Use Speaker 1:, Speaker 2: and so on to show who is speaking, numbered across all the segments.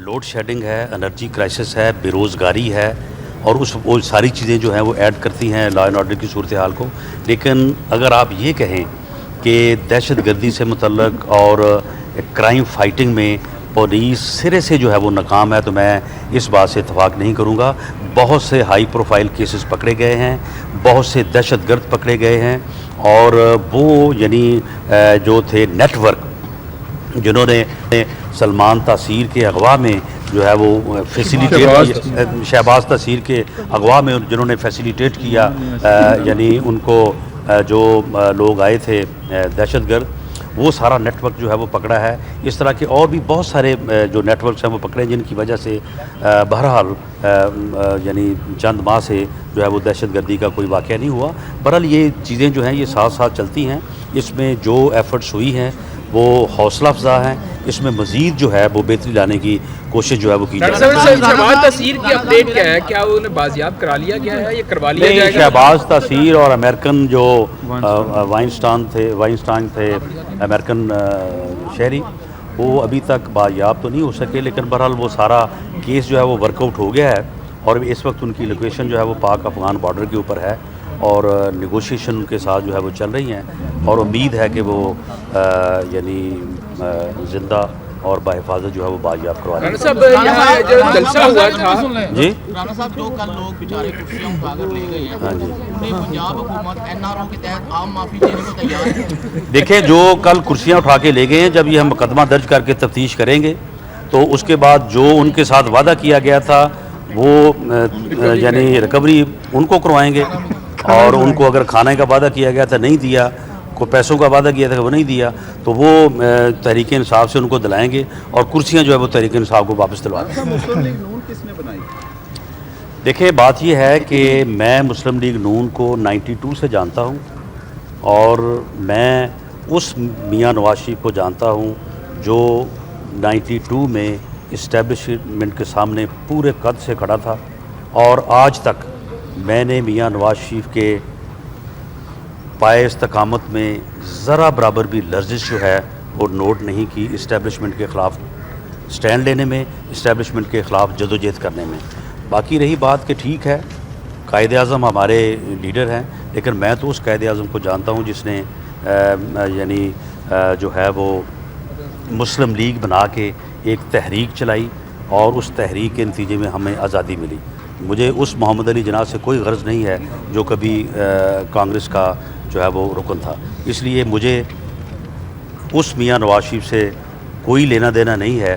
Speaker 1: Load shedding ہے, energy crisis ہے, بے روزگاری ہے, اور وہ ساری چیزیں جو ہیں وہ ایڈ کرتی ہیں لا اینڈ آرڈر کی صورتحال کو. لیکن اگر آپ یہ کہیں کہ دہشت گردی سے متعلق اور کرائم فائٹنگ میں پولیس سرے سے جو ہے وہ ناکام ہے, تو میں اس بات سے اتفاق نہیں کروں گا. بہت سے ہائی پروفائل کیسز پکڑے گئے ہیں, بہت سے دہشت گرد پکڑے گئے ہیں, اور وہ یعنی جو تھے نیٹ ورک جنہوں نے سلمان تاثیر کے اغوا میں جو ہے وہ فیسیلیٹیٹ, شہباز تاثیر کے اغوا میں جنہوں نے فیسیلیٹیٹ کیا, یعنی ان کو جو لوگ آئے تھے دہشت گرد, وہ سارا نیٹ ورک جو ہے وہ پکڑا ہے. اس طرح کے اور بھی بہت سارے جو نیٹ ورکس ہیں وہ پکڑے, جن کی وجہ سے بہرحال یعنی چند ماہ سے جو ہے وہ دہشت گردی کا کوئی واقعہ نہیں ہوا. بہرحال یہ چیزیں جو ہیں یہ ساتھ ساتھ چلتی ہیں. اس میں جو ایفرٹس ہوئی ہیں وہ حوصلہ افزا ہیں. اس میں مزید جو ہے وہ بہتری لانے کی کوشش جو ہے وہ کی جائے.
Speaker 2: شہباز تاثیر کی اپڈیٹ کیا ہے؟ کیا انہیں بازیاب کرا لیا گیا ہے یا کروا لیا جائے گا؟
Speaker 1: شہباز تاثیر اور امریکن جو وائنسٹائن تھے امریکن شہری, وہ ابھی تک بازیاب تو نہیں ہو سکے, لیکن بہرحال وہ سارا کیس جو ہے وہ ورک آؤٹ ہو گیا ہے, اور اس وقت ان کی لوکیشن جو ہے وہ پاک افغان بارڈر کے اوپر ہے, اور نیگوشیشن ان کے ساتھ جو ہے وہ چل رہی ہیں, اور امید ہے کہ وہ یعنی زندہ اور بحفاظت جو ہے وہ بازیاب کروا دیں.
Speaker 2: صاحب یہاں جو جلسہ ہوا تھا,
Speaker 1: جی
Speaker 3: رانا صاحب جو کل لوگ بیچارے کرسیاں اٹھا کر لے گئے ہیں, انہیں پنجاب حکومت NRO کے تحت عام معافی دینے کو تیار ہے.
Speaker 1: دیکھیں, جو کل کرسیاں اٹھا کے لے گئے ہیں, جب یہ ہم مقدمہ درج کر کے تفتیش کریں گے تو اس کے بعد جو ان کے ساتھ وعدہ کیا گیا تھا وہ یعنی ریکوری ان کو کروائیں گے, اور ان کو اگر کھانے کا وعدہ کیا گیا تھا نہیں دیا, کو پیسوں کا وعدہ کیا تھا وہ نہیں دیا, تو وہ تحریک انصاف سے ان کو دلائیں گے, اور کرسیاں جو ہے وہ تحریک انصاف کو واپس دلوا دیں گے.
Speaker 4: مسلم لیگ نون کس نے بنائی؟
Speaker 1: دیکھیں, بات یہ ہے کہ میں مسلم لیگ نون کو 92 سے جانتا ہوں, اور میں اس میاں نواز شریف کو جانتا ہوں جو 92 میں اسٹیبلشمنٹ کے سامنے پورے قد سے کھڑا تھا, اور آج تک میں نے میاں نواز شریف کے پائے استقامت میں ذرا برابر بھی لرزش جو ہے وہ نوٹ نہیں کی اسٹیبلشمنٹ کے خلاف سٹینڈ لینے میں, اسٹیبلشمنٹ کے خلاف جدوجہد کرنے میں. باقی رہی بات کہ ٹھیک ہے قائد اعظم ہمارے لیڈر ہیں, لیکن میں تو اس قائد اعظم کو جانتا ہوں جس نے یعنی جو ہے وہ مسلم لیگ بنا کے ایک تحریک چلائی, اور اس تحریک کے نتیجے میں ہمیں آزادی ملی. مجھے اس محمد علی جناح سے کوئی غرض نہیں ہے جو کبھی کانگریس کا جو ہے وہ رکن تھا. اس لیے مجھے اس میاں نواز شریف سے کوئی لینا دینا نہیں ہے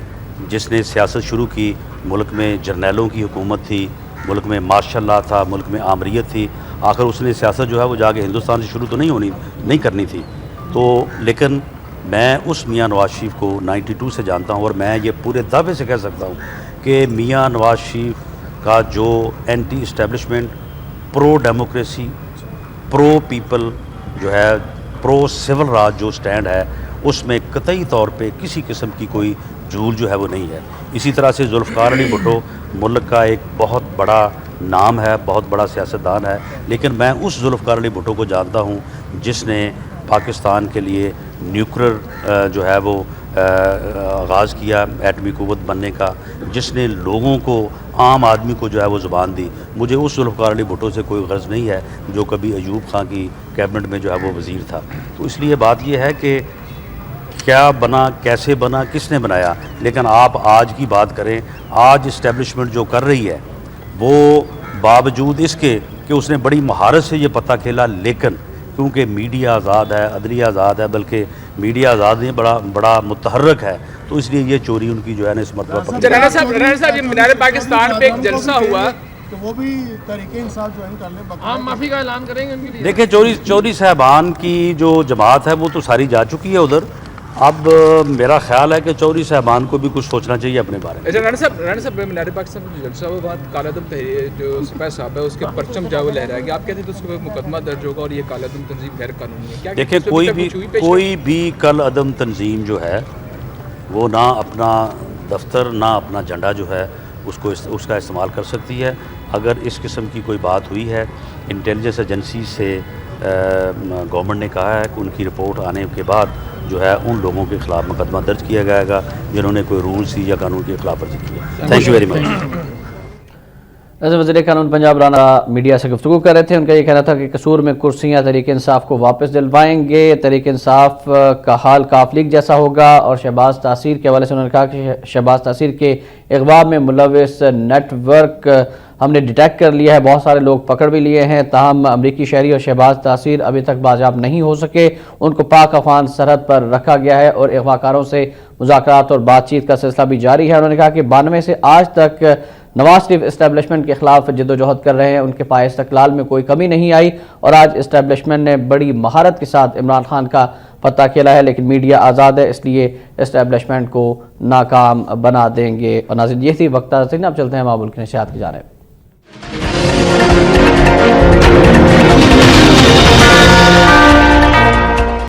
Speaker 1: جس نے سیاست شروع کی. ملک میں جرنیلوں کی حکومت تھی, ملک میں ماشاء اللہ تھا, ملک میں آمریت تھی. آخر اس نے سیاست جو ہے وہ جا کے ہندوستان سے شروع تو نہیں کرنی تھی. تو لیکن میں اس میاں نواز شریف کو 92 سے جانتا ہوں, اور میں یہ پورے دعوے سے کہہ سکتا ہوں کہ میاں نواز شریف کا جو اینٹی اسٹیبلشمنٹ, پرو ڈیموکریسی, پرو پیپل جو ہے, پرو سول راج جو سٹینڈ ہے, اس میں قطعی طور پہ کسی قسم کی کوئی جھول جو ہے وہ نہیں ہے. اسی طرح سے ذوالفقار علی بھٹو ملک کا ایک بہت بڑا نام ہے, بہت بڑا سیاستدان ہے, لیکن میں اس ذوالفقار علی بھٹو کو جانتا ہوں جس نے پاکستان کے لیے نیوکلیر جو ہے وہ آغاز کیا ایٹمی قوت بننے کا, جس نے لوگوں کو, عام آدمی کو جو ہے وہ زبان دی. مجھے اس ذوالفقار علی بھٹو سے کوئی غرض نہیں ہے جو کبھی ایوب خان کی کیبنٹ میں جو ہے وہ وزیر تھا. تو اس لیے بات یہ ہے کہ کیا بنا, کیسے بنا, کس نے بنایا, لیکن آپ آج کی بات کریں, آج اسٹیبلشمنٹ جو کر رہی ہے وہ باوجود اس کے کہ اس نے بڑی مہارت سے یہ پتہ کھیلا, لیکن کیونکہ میڈیا آزاد ہے, عدلیہ آزاد ہے, بلکہ میڈیا آزاد نہیں, بڑا متحرک ہے, تو اس لیے یہ چوری ان کی جو ہے نا اس مرتبہ پکڑی.
Speaker 2: رانا صاحب یہ مینار پاکستان پہ ایک جلسہ ہوا,
Speaker 4: تو وہ بھی تحریک انصاف جوائن کر لیں,
Speaker 2: عام معافی کا اعلان کریں گے ان کے لیے.
Speaker 1: دیکھیں, چوری صاحبان کی جو جماعت ہے وہ تو ساری جا چکی ہے ادھر. اب میرا خیال ہے کہ چوری صاحبان کو بھی کچھ سوچنا چاہیے اپنے بارے میں.
Speaker 2: رانا صاحب مینار پاکستان میں جو جلسہ ہوا بعد کالعدم جو سپاہی صاحب ہے اس کے پرچم جو ہے وہ لہرایا گیا, آپ کہتے ہیں تو اس کو مقدمہ درج ہوگا اور یہ کالعدم تنظیم غیر قانونی ہے.
Speaker 1: دیکھیں, کوئی بھی کالعدم تنظیم جو ہے وہ نہ اپنا دفتر نہ اپنا جھنڈا جو ہے اس کا استعمال کر سکتی ہے. اگر اس قسم کی کوئی بات ہوئی ہے, انٹیلیجنس ایجنسی سے گورنمنٹ نے کہا ہے کہ ان کی رپورٹ آنے کے بعد جو ہے ان لوگوں کے خلاف مقدمہ درج کیا جائے گا جنہوں نے کوئی رولز یا قانون کی خلاف ورزی کی ہے. Thank you very much.
Speaker 5: وزیر قانون پنجاب رانا میڈیا سے گفتگو کر رہے تھے. ان کا یہ کہنا تھا کہ قصور میں کرسیاں تحریک انصاف کو واپس دلوائیں گے. تحریک انصاف کا حال کاف لیگ جیسا ہوگا. اور شہباز تاثیر کے حوالے سے انہوں نے کہا کہ شہباز تاثیر کے اغوا میں ملوث نیٹ ورک ہم نے ڈیٹیکٹ کر لیا ہے. بہت سارے لوگ پکڑ بھی لیے ہیں. تاہم امریکی شہری اور شہباز تاثیر ابھی تک بازیاب نہیں ہو سکے. ان کو پاک افغان سرحد پر رکھا گیا ہے اور اغوا کاروں سے مذاکرات اور بات چیت کا سلسلہ بھی جاری ہے. انہوں نے کہا کہ 92 سے آج تک نواز شریف اسٹیبلشمنٹ کے خلاف جد و جہد کر رہے ہیں. ان کے پائے استقلال میں کوئی کمی نہیں آئی اور آج اسٹیبلشمنٹ نے بڑی مہارت کے ساتھ عمران خان کا پتہ کھیلا ہے. لیکن میڈیا آزاد ہے اس لیے اسٹیبلشمنٹ کو ناکام بنا دیں گے. اور ناظرین یہ تھی وقت. اب چلتے ہیں مابل کی نشریات کی جانب.